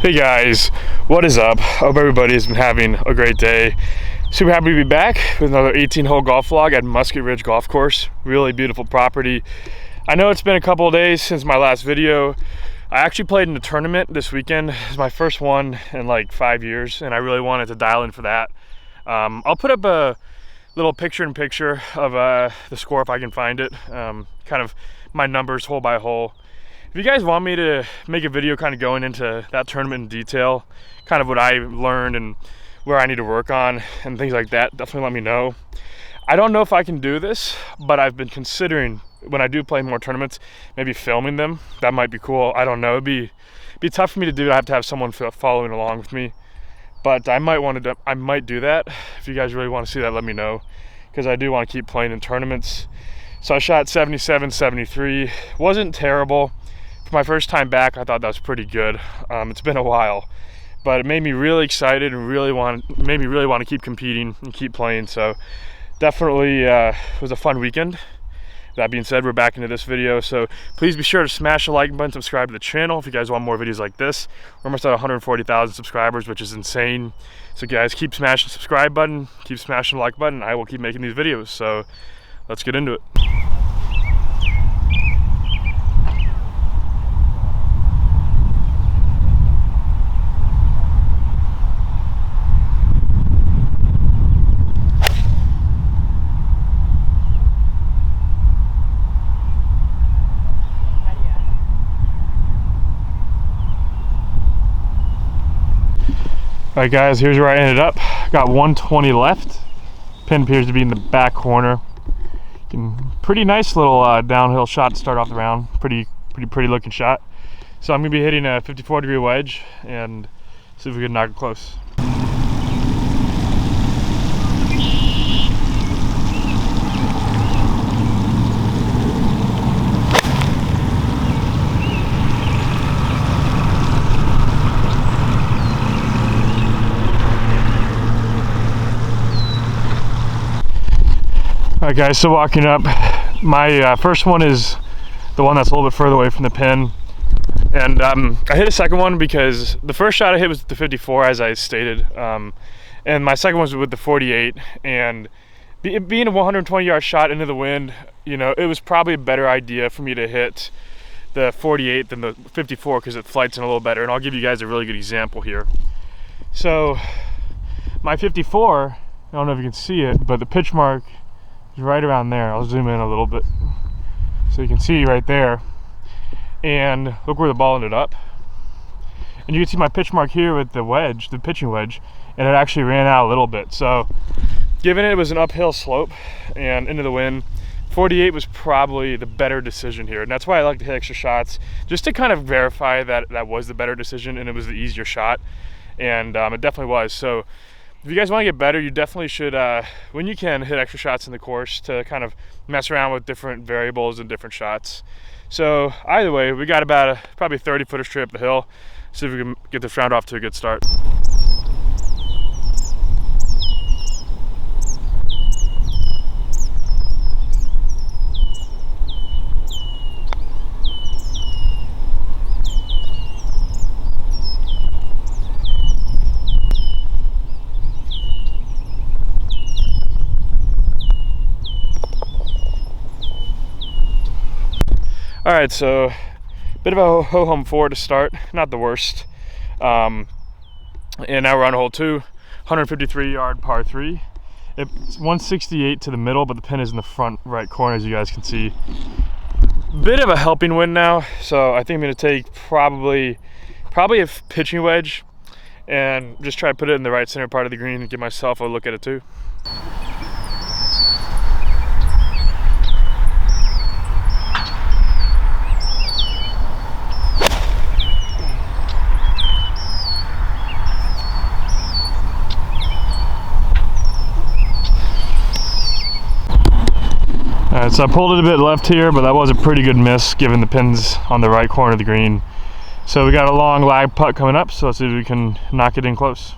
Hey guys, what is up? Hope everybody's been having a great day. Super happy to be back with another 18-hole golf vlog at Musket Ridge Golf Course. Really beautiful property. I know it's been a couple of days since my last video. I actually played in a tournament this weekend. It's my first one in like 5 years, and I really wanted to dial in for that. I'll put up a little picture-in-picture of the score if I can find it. Kind of my numbers hole by hole. If you guys want me to make a video kind of going into that tournament in detail, kind of what I learned and where I need to work on and things like that, definitely let me know. I don't know if I can do this, but I've been considering when I do play more tournaments, maybe filming them. That might be cool. I don't know. It'd be tough for me to do. I have to have someone following along with me, but I might do that. If you guys really want to see that, let me know, because I do want to keep playing in tournaments. So I shot 77, 73. Wasn't terrible. For my first time back, I thought that was pretty good. It's been a while, but it made me really excited and made me really want to keep competing and keep playing. So definitely was a fun weekend. That being said, we're back into this video, so please be sure to smash the like button, subscribe to the channel if you guys want more videos like this. We're almost at 140,000 subscribers, which is insane. So guys, keep smashing the subscribe button, keep smashing the like button. I will keep making these videos, so let's get into it. All right guys, here's where I ended up. Got 120 left. Pin appears to be in the back corner. Pretty nice little downhill shot to start off the round. Pretty looking shot. So I'm gonna be hitting a 54-degree wedge and see if we can knock it close. Alright guys, so walking up, my first one is the one that's a little bit further away from the pin, and I hit a second one because the first shot I hit was the 54, as I stated, and my second one was with the 48, and being a 120-yard shot into the wind, you know, it was probably a better idea for me to hit the 48 than the 54 because it flights in a little better, and I'll give you guys a really good example here. So my 54, I don't know if you can see it, but the pitch mark right around there. I'll zoom in a little bit so you can see right there, and look where the ball ended up, and you can see my pitch mark here with the wedge, the pitching wedge, and it actually ran out a little bit. So given it was an uphill slope and into the wind, 48 was probably the better decision here, and that's why I like to hit extra shots, just to kind of verify that that was the better decision and it was the easier shot, and it definitely was. So if you guys want to get better, you definitely should, when you can, hit extra shots in the course to kind of mess around with different variables and different shots. So either way, we got about a probably 30-footer straight up the hill. See if we can get this round off to a good start. All right, so bit of a ho-hum 4 to start, not the worst. And now we're on hole 2, 153-yard par 3. It's 168 to the middle, but the pin is in the front right corner, as you guys can see. Bit of a helping wind now, so I think I'm gonna take probably a pitching wedge and just try to put it in the right center part of the green and give myself a look at it too. Alright, so I pulled it a bit left here, but that was a pretty good miss given the pin's on the right corner of the green. So we got a long lag putt coming up, so let's see if we can knock it in close.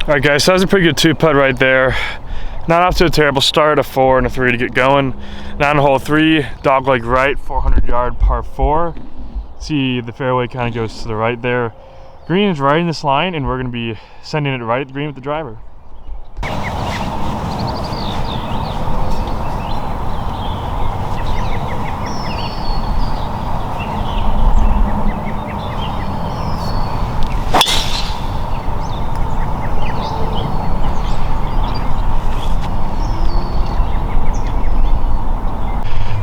All right, guys, so that was a pretty good 2-putt right there. Not off to a terrible start, a 4 and a 3 to get going. Now on hole 3, dogleg right, 400-yard par 4. See the fairway kind of goes to the right there. Green is right in this line, and we're going to be sending it right at the green with the driver.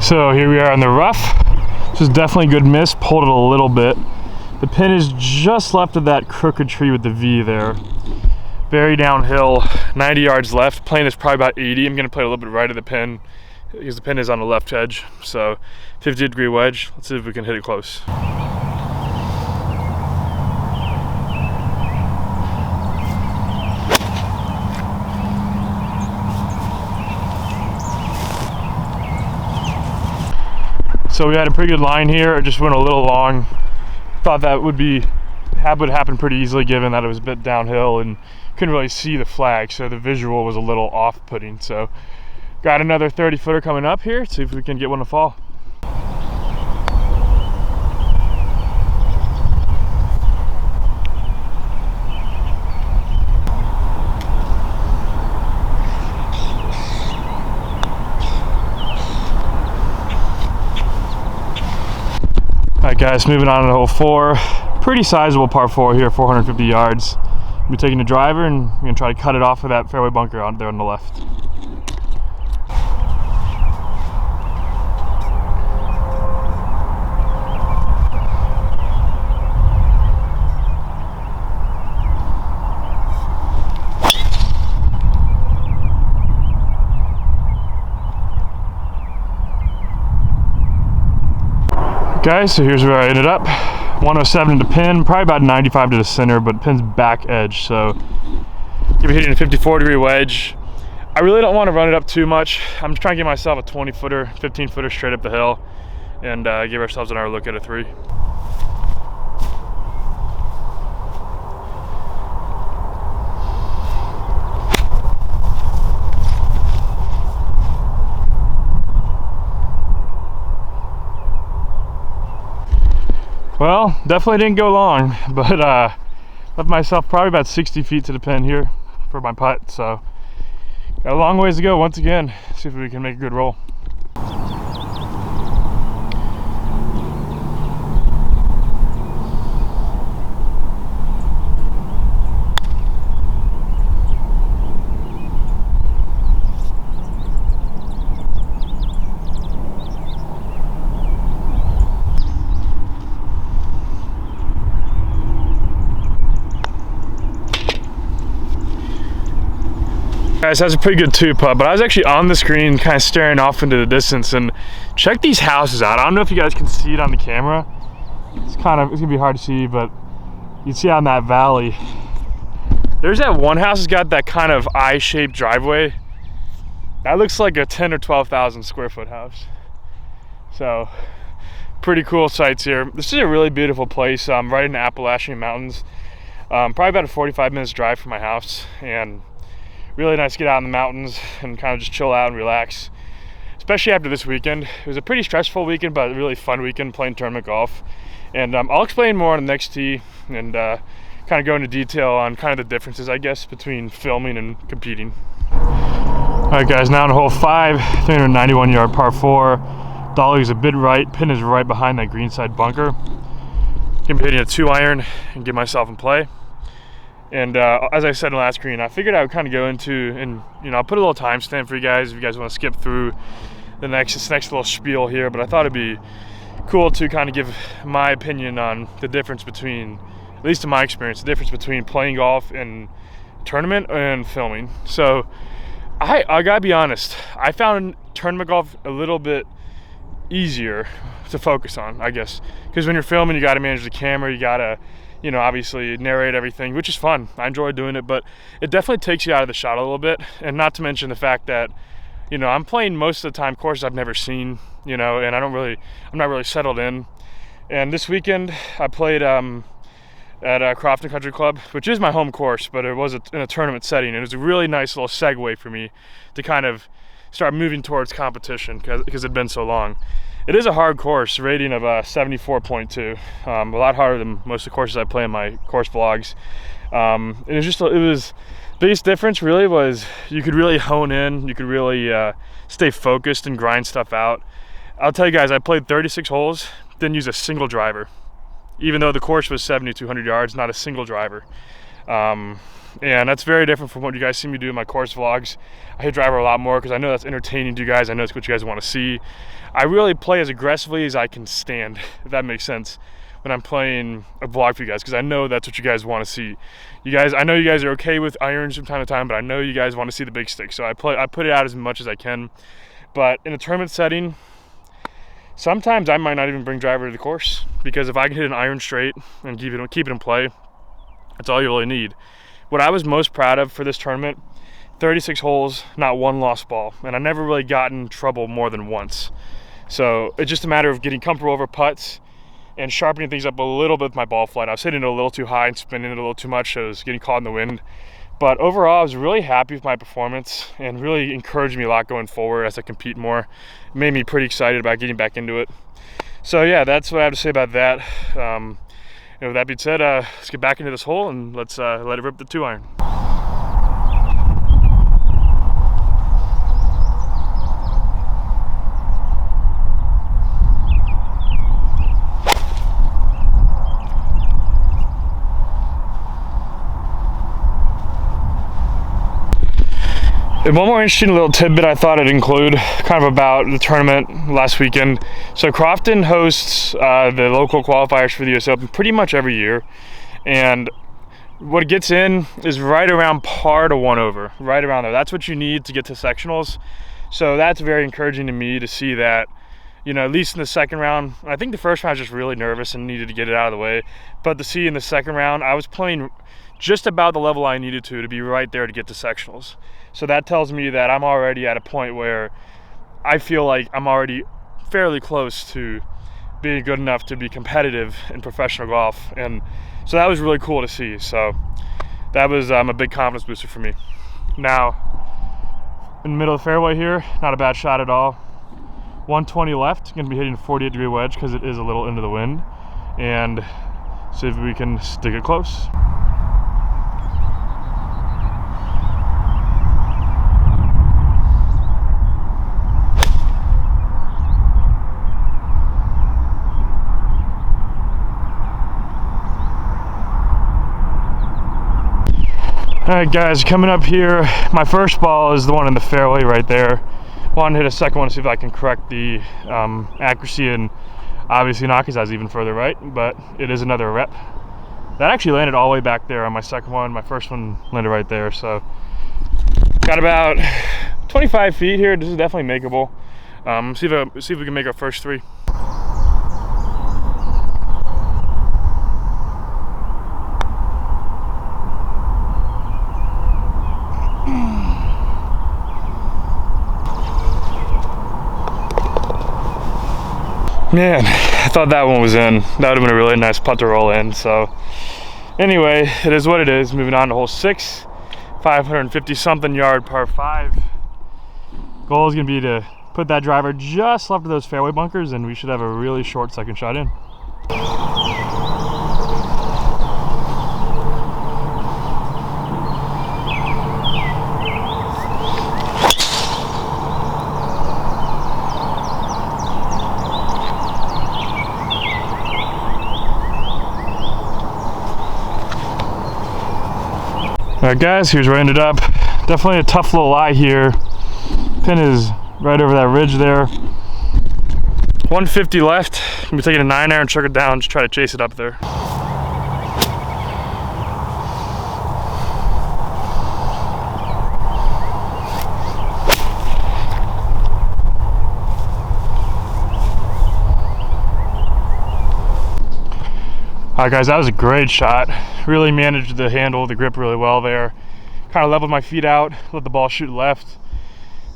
So here we are on the rough. This is definitely a good miss, pulled it a little bit. The pin is just left of that crooked tree with the V there. Very downhill, 90 yards left. Playing this probably about 80. I'm gonna play a little bit right of the pin because the pin is on the left edge. So 50-degree wedge. Let's see if we can hit it close. So we had a pretty good line here. It just went a little long. Thought that would happen pretty easily given that it was a bit downhill and couldn't really see the flag, so the visual was a little off-putting. So got another 30-footer coming up here. See if we can get one to fall. Alright guys, moving on to hole 4. Pretty sizable par 4 here, 450 yards. We'll be taking the driver and we're going to try to cut it off with that fairway bunker out there on the left. Guys, so here's where I ended up. 107 to pin, probably about 95 to the center, but pin's back edge, so give it hitting a 54-degree wedge. I really don't want to run it up too much. I'm just trying to get myself a 20-footer, 15-footer straight up the hill, and give ourselves another look at a 3. Well, definitely didn't go long, but left myself probably about 60 feet to the pin here for my putt, so got a long ways to go once again. See if we can make a good roll. Guys, that was a pretty good 2-putt, but I was actually on the screen kind of staring off into the distance, and check these houses out. I don't know if you guys can see it on the camera. It's gonna be hard to see, but you can see out in that valley. There's that one house that's got that kind of I-shaped driveway. That looks like a 10 or 12,000 square foot house. So pretty cool sights here. This is a really beautiful place, right in the Appalachian Mountains. Probably about a 45 minutes drive from my house, and really nice to get out in the mountains and kind of just chill out and relax, especially after this weekend. It was a pretty stressful weekend, but a really fun weekend playing tournament golf. And I'll explain more on the next tee and kind of go into detail on kind of the differences, I guess, between filming and competing. All right, guys, now on hole 5, 391-yard par 4. Dolly is a bit right, pin is right behind that greenside bunker. Gonna be hitting a 2-iron and get myself in play. And as I said in the last screen, I figured I would kind of go into, and I'll put a little timestamp for you guys if you guys want to skip through this next little spiel here. But I thought it'd be cool to kind of give my opinion on the difference between, at least in my experience, the difference between playing golf and tournament and filming. So I gotta be honest, I found tournament golf a little bit easier to focus on, I guess, because when you're filming, you got to manage the camera, you got to obviously narrate everything, which is fun. I enjoy doing it, but it definitely takes you out of the shot a little bit. And not to mention the fact that, I'm playing most of the time courses I've never seen, and I'm not really settled in. And this weekend I played a at Crofton Country Club, which is my home course, but it was in a tournament setting, and it was a really nice little segue for me to kind of start moving towards competition because it'd been so long. It is a hard course, rating of 74.2, a lot harder than most of the courses I play in my course vlogs. It was biggest difference really was you could really hone in, you could really stay focused and grind stuff out. I'll tell you guys, I played 36 holes, didn't use a single driver. Even though the course was 7,200 yards, not a single driver. And that's very different from what you guys see me do in my course vlogs. I hit driver a lot more because I know that's entertaining to you guys. I know it's what you guys want to see. I really play as aggressively as I can stand, if that makes sense, when I'm playing a vlog for you guys, because I know that's what you guys want to see. You guys, I know you guys are okay with irons from time to time, but I know you guys want to see the big stick. So I put it out as much as I can. But in a tournament setting, sometimes I might not even bring driver to the course, because if I can hit an iron straight and keep it in play, that's all you really need. What I was most proud of for this tournament, 36 holes, not one lost ball, and I never really got in trouble more than once. So it's just a matter of getting comfortable over putts and sharpening things up a little bit with my ball flight. I was hitting it a little too high and spinning it a little too much, so I was getting caught in the wind. But overall, I was really happy with my performance and really encouraged me a lot going forward as I compete more. It made me pretty excited about getting back into it. So yeah, that's what I have to say about that. With that being said, let's get back into this hole and let's let it rip the 2-iron. And one more interesting little tidbit I thought I'd include, kind of about the tournament last weekend. So Crofton hosts the local qualifiers for the US Open pretty much every year. And what gets in is right around par to 1 over, right around there. That's what you need to get to sectionals. So that's very encouraging to me to see that, at least in the second round. I think the first round I was just really nervous and needed to get it out of the way. But to see in the second round, I was playing just about the level I needed to be right there to get to sectionals. So that tells me that I'm already at a point where I feel like I'm already fairly close to being good enough to be competitive in professional golf. And so that was really cool to see. So that was a big confidence booster for me. Now, in the middle of the fairway here, not a bad shot at all. 120 left, gonna be hitting a 48-degree wedge because it is a little into the wind. And see if we can stick it close. Alright guys, coming up here, my first ball is the one in the fairway right there. Want to hit a second one to see if I can correct the accuracy and obviously knock his eyes even further right, but it is another rep. That actually landed all the way back there on my second one. My first one landed right there, so got about 25 feet here. This is definitely makeable. See if we can make our first 3. Man, I thought that one was in. That would have been a really nice putt to roll in. So anyway, it is what it is. Moving on to hole 6, 550 something yard par 5. Goal is gonna be to put that driver just left of those fairway bunkers and we should have a really short second shot in. Alright guys, here's where I ended up. Definitely a tough little lie here. Pin is right over that ridge there. 150 left. I'm gonna be taking a 9-iron, chuck it down, just try to chase it up there. Alright guys, that was a great shot. Really managed the handle, the grip really well there. Kind of leveled my feet out, let the ball shoot left.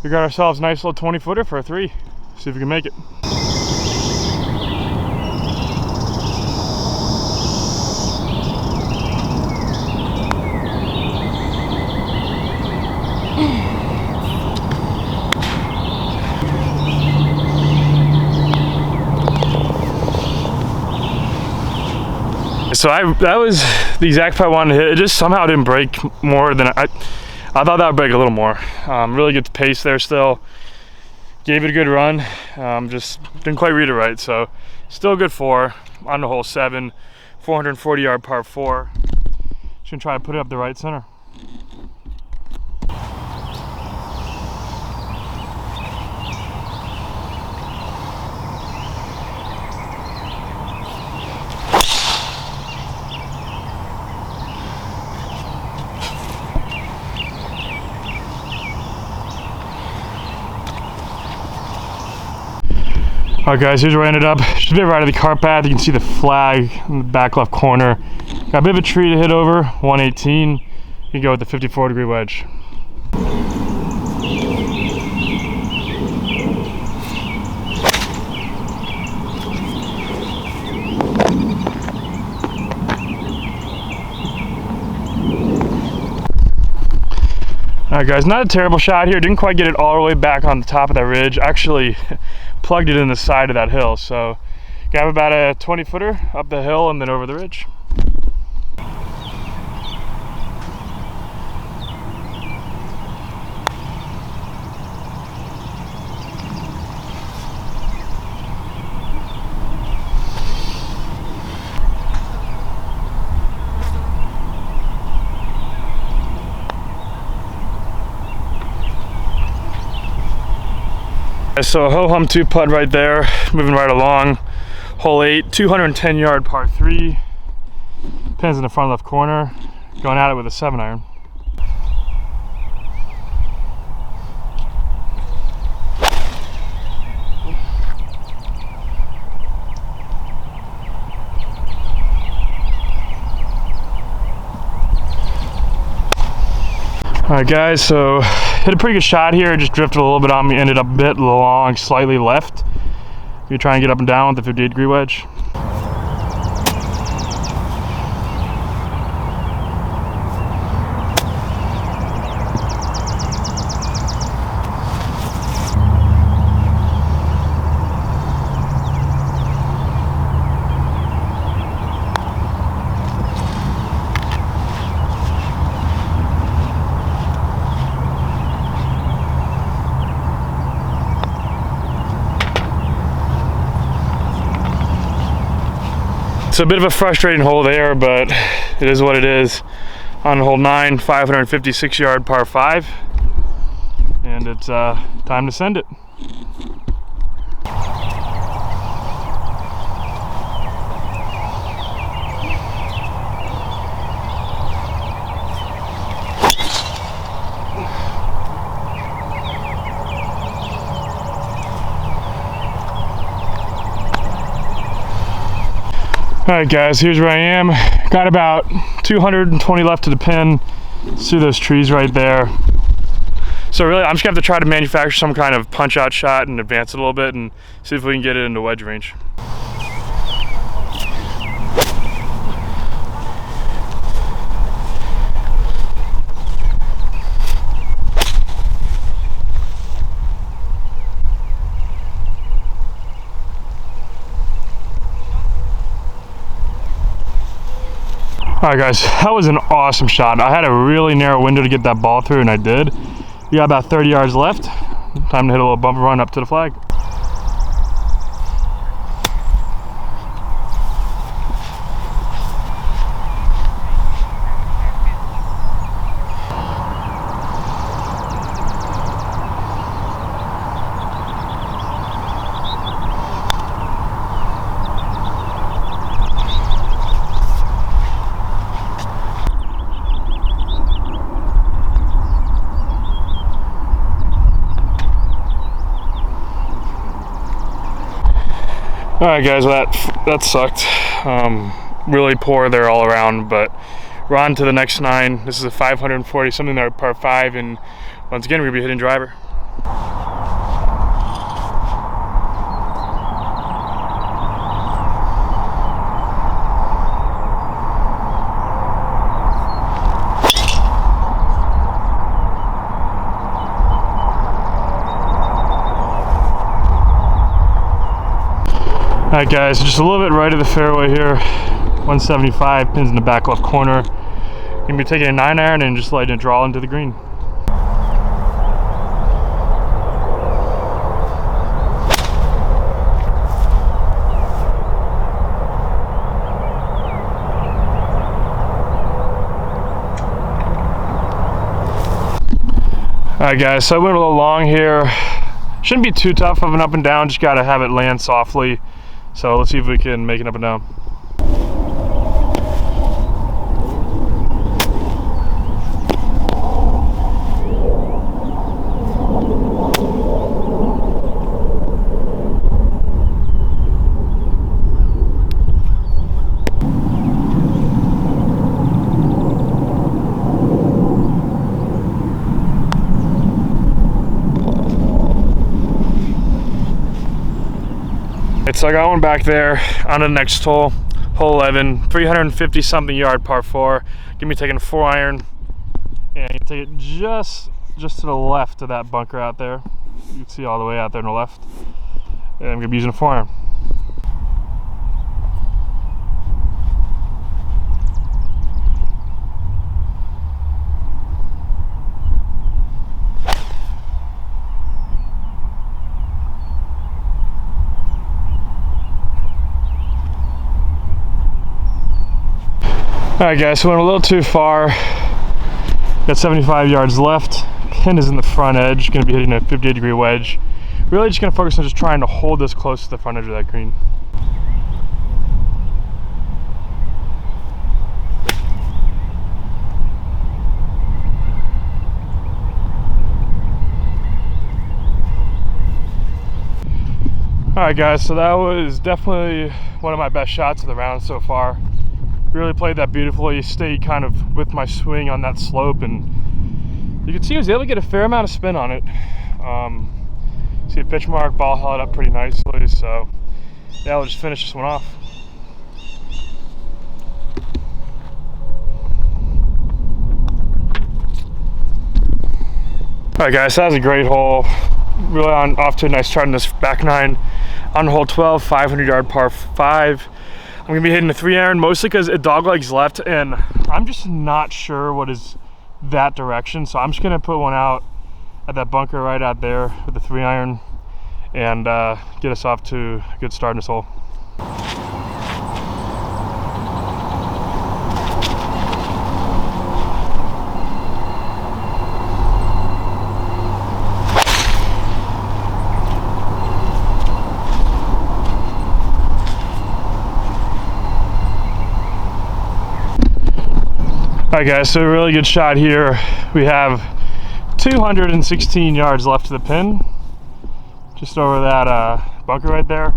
We got ourselves a nice little 20-footer for a 3. See if we can make it. So that was the exact putt I wanted to hit. It just somehow didn't break more than I thought that would break a little more. Really good pace there still. Gave it a good run. Just didn't quite read it right. So still a good 4 on the hole 7, 440 yard par 4. Just gonna try to put it up the right center. Alright guys, here's where I ended up. Just a bit right of the cart path. You can see the flag in the back left corner. Got a bit of a tree to hit over, 118. You can go with the 54-degree wedge. Alright guys, not a terrible shot here. Didn't quite get it all the way back on the top of that ridge. Actually plugged it in the side of that hill. So got about a 20-footer up the hill and then over the ridge. So a ho-hum 2 putt right there, moving right along. Hole 8, 210 yard par 3. Pins in the front left corner. Going at it with a 7-iron. Alright guys, so hit a pretty good shot here, just drifted a little bit on me, ended up a bit long, slightly left. You try and get up and down with the 58-degree wedge. It's a bit of a frustrating hole there, but it is what it is. On hole 9, 556 yard par 5, and it's time to send it. Alright guys, here's where I am. Got about 220 left to the pin. See those trees right there. So really, I'm just gonna have to try to manufacture some kind of punch out shot and advance it a little bit and see if we can get it into wedge range. All right guys, that was an awesome shot. I had a really narrow window to get that ball through, and I did. We got about 30 yards left. Time to hit a little bumper run up to the flag. All right guys, well, that sucked. Really poor there all around, but we're on to the next 9. This is a 540 something there, par 5, and once again we're gonna be hitting driver. Alright guys, just a little bit right of the fairway here. 175, pins in the back left corner. Gonna be taking a 9-iron and just letting it draw into the green. Alright guys, so I went a little long here. Shouldn't be too tough of an up and down, just gotta have it land softly. So let's see if we can make it up and down. So I got one back there on the next hole, hole 11, 350 something yard par 4. Give me taking a 4-iron, and you take it just to the left of that bunker out there. You can see all the way out there on the left. And I'm gonna be using a 4-iron. Alright guys, so went a little too far. Got 75 yards left. Pin is in the front edge, gonna be hitting a 58-degree wedge. Really just gonna focus on just trying to hold this close to the front edge of that green. Alright guys, so that was definitely one of my best shots of the round so far. Really played that beautifully, stayed kind of with my swing on that slope, and you can see I was able to get a fair amount of spin on it. See a pitch mark, ball held up pretty nicely, so yeah, we'll just finish this one off. Alright guys, so that was a great hole. Really off to a nice start in this back nine. On hole 12, 500 yard par 5. I'm gonna be hitting a 3-iron mostly because it doglegs left and I'm just not sure what is that direction. So I'm just gonna put one out at that bunker right out there with the 3-iron and get us off to a good start in this hole. Alright guys, so a really good shot here. We have 216 yards left to the pin. Just over that bunker right there.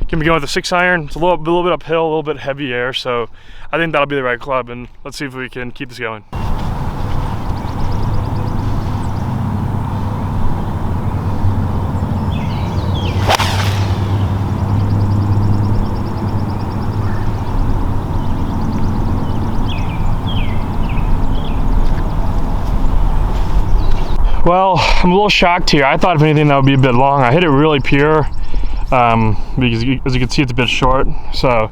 Gonna be going with a 6-iron. It's a little bit uphill, a little bit heavy air, so I think that'll be the right club, and let's see if we can keep this going. Well, I'm a little shocked here. I thought if anything that would be a bit long. I hit it really pure because as you can see it's a bit short. So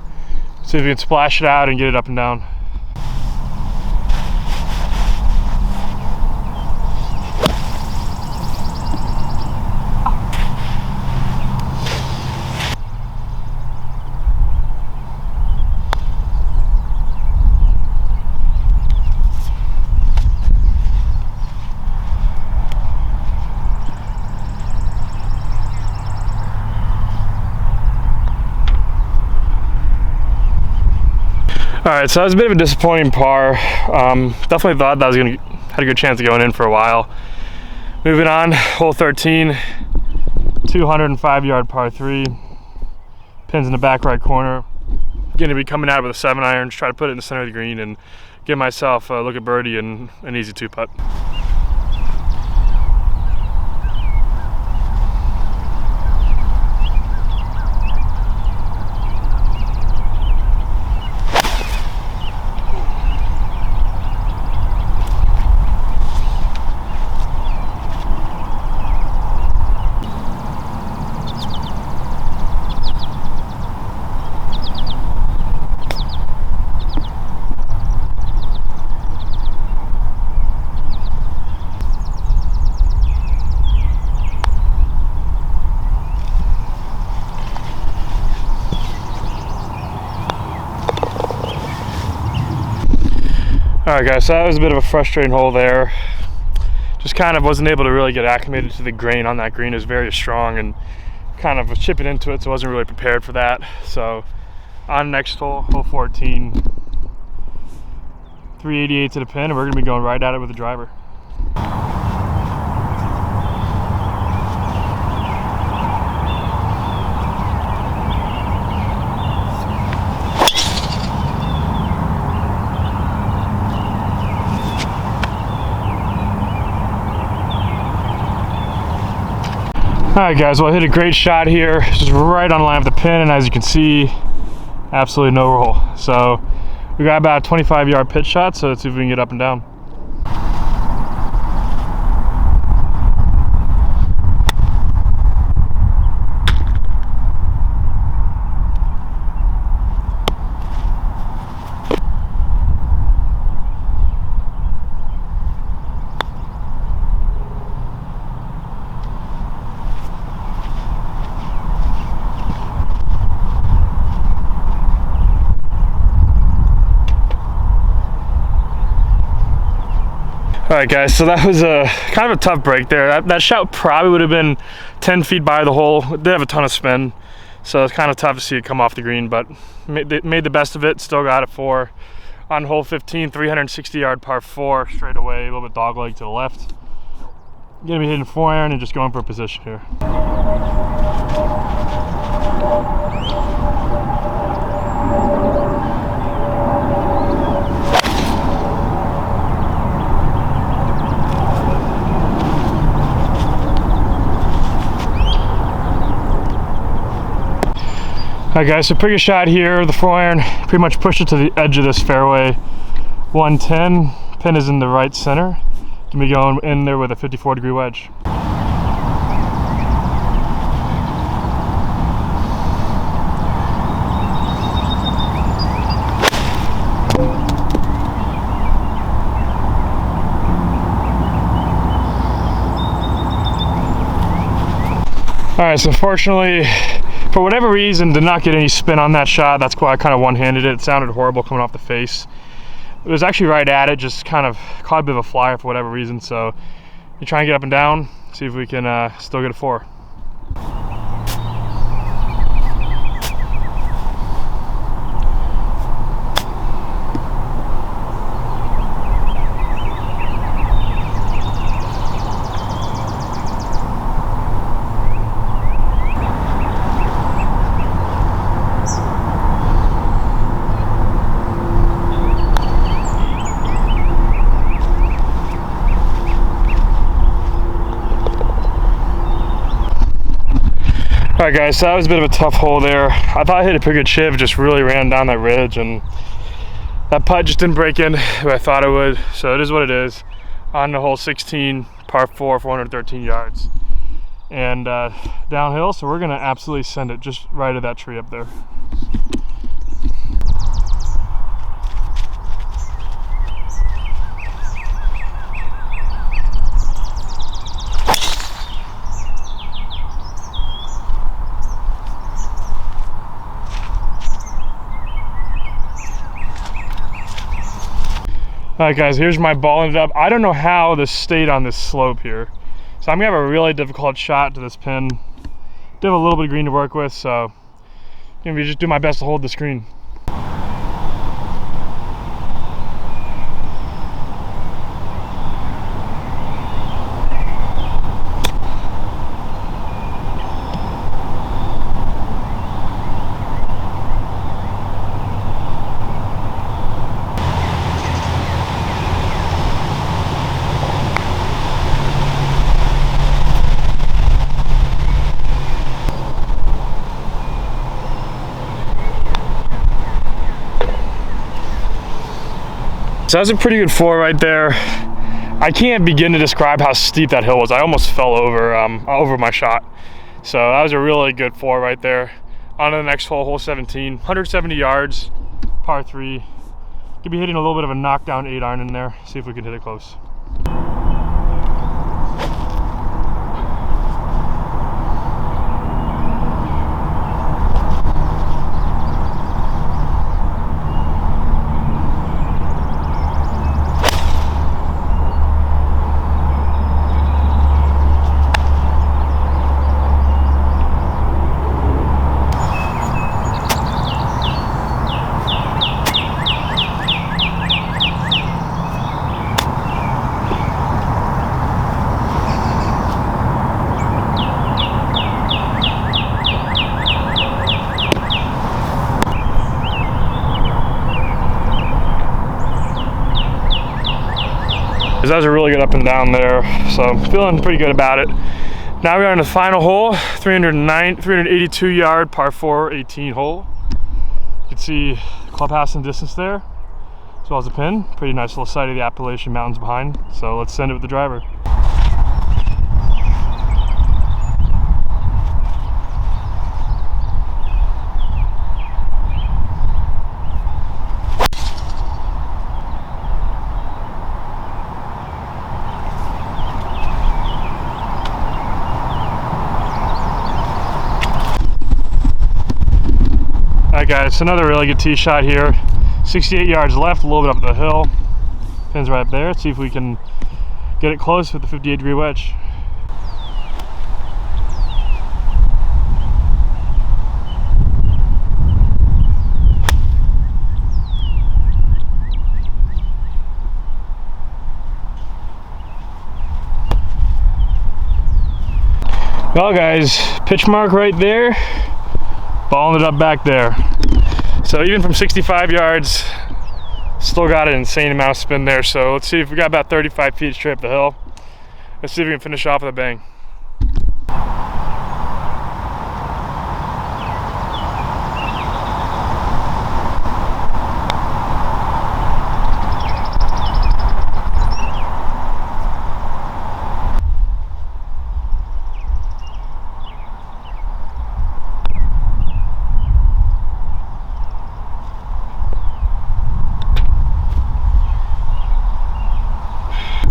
see if we can splash it out and get it up and down. Alright, so that was a bit of a disappointing par. Definitely thought that I was had a good chance of going in for a while. Moving on, hole 13, 205 yard par 3. Pins in the back right corner. Going to be coming out with a 7-iron, try to put it in the center of the green and give myself a look at birdie and an easy 2-putt. All right, guys, so that was a bit of a frustrating hole there. Just kind of wasn't able to really get acclimated to the grain on that green. It was very strong and kind of was chipping into it, so I wasn't really prepared for that. So on next hole, hole 14, 388 to the pin, and we're gonna be going right at it with the driver. All right, guys, well, I hit a great shot here, just right on the line of the pin, and as you can see, absolutely no roll. So we got about a 25-yard pitch shot, so let's see if we can get up and down. All right, guys, so that was a kind of a tough break there. That shot probably would have been 10 feet by the hole. It did have a ton of spin, so it's kind of tough to see it come off the green, but made the best of it. Still got it for on hole 15, 360-yard par 4 straight away, a little bit dog leg to the left. Gonna be hitting 4-iron and just going for a position here. All right, guys, so pretty good shot here. The 4-iron pretty much pushed it to the edge of this fairway. 110, pin is in the right center. Gonna be going in there with a 54-degree wedge. All right, so unfortunately, for whatever reason, did not get any spin on that shot. That's why I kind of one-handed it. It sounded horrible coming off the face. It was actually right at it, just kind of caught a bit of a flyer for whatever reason. So you try and get up and down, see if we can still get a 4. All right, guys, so that was a bit of a tough hole there. I thought I hit a pretty good shiv, just really ran down that ridge, and that putt just didn't break in the way I thought it would. So it is what it is. On the hole 16, par 4, 413 yards. And downhill, so we're gonna absolutely send it just right at that tree up there. All right, guys, here's my ball ended up. I don't know how this stayed on this slope here. So I'm gonna have a really difficult shot to this pin. Do have a little bit of green to work with, so I'm gonna just do my best to hold the screen. So that's a pretty good 4 right there. I can't begin to describe how steep that hill was. I almost fell over my shot. So that was a really good 4 right there. On to the next hole, hole 17, 170 yards, par 3. Could be hitting a little bit of a knockdown 8-iron in there. See if we can hit it close. That was a really good up and down there, so I'm feeling pretty good about it. Now we're on the final hole, 382 yard par 4 18 hole. You can see the clubhouse in the distance there, as well as the pin. Pretty nice little sight of the Appalachian Mountains behind. So let's send it with the driver. Alright guys, another really good tee shot here. 68 yards left, a little bit up the hill. Pin's right there. Let's see if we can get it close with the 58-degree wedge. Well guys, pitch mark right there. Balling it up back there. So even from 65 yards, still got an insane amount of spin there. So let's see if we got about 35 feet straight up the hill. Let's see if we can finish off with a bang.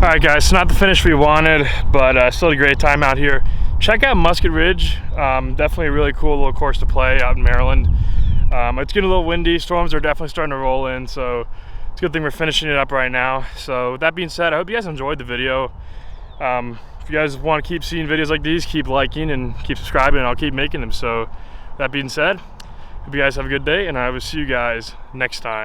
Alright guys, so not the finish we wanted, but still a great time out here. Check out Musket Ridge. Definitely a really cool little course to play out in Maryland. It's getting a little windy, storms are definitely starting to roll in, so it's a good thing we're finishing it up right now. So with that being said, I hope you guys enjoyed the video. If you guys want to keep seeing videos like these, keep liking and keep subscribing, and I'll keep making them. So with that being said, hope you guys have a good day, and I will see you guys next time.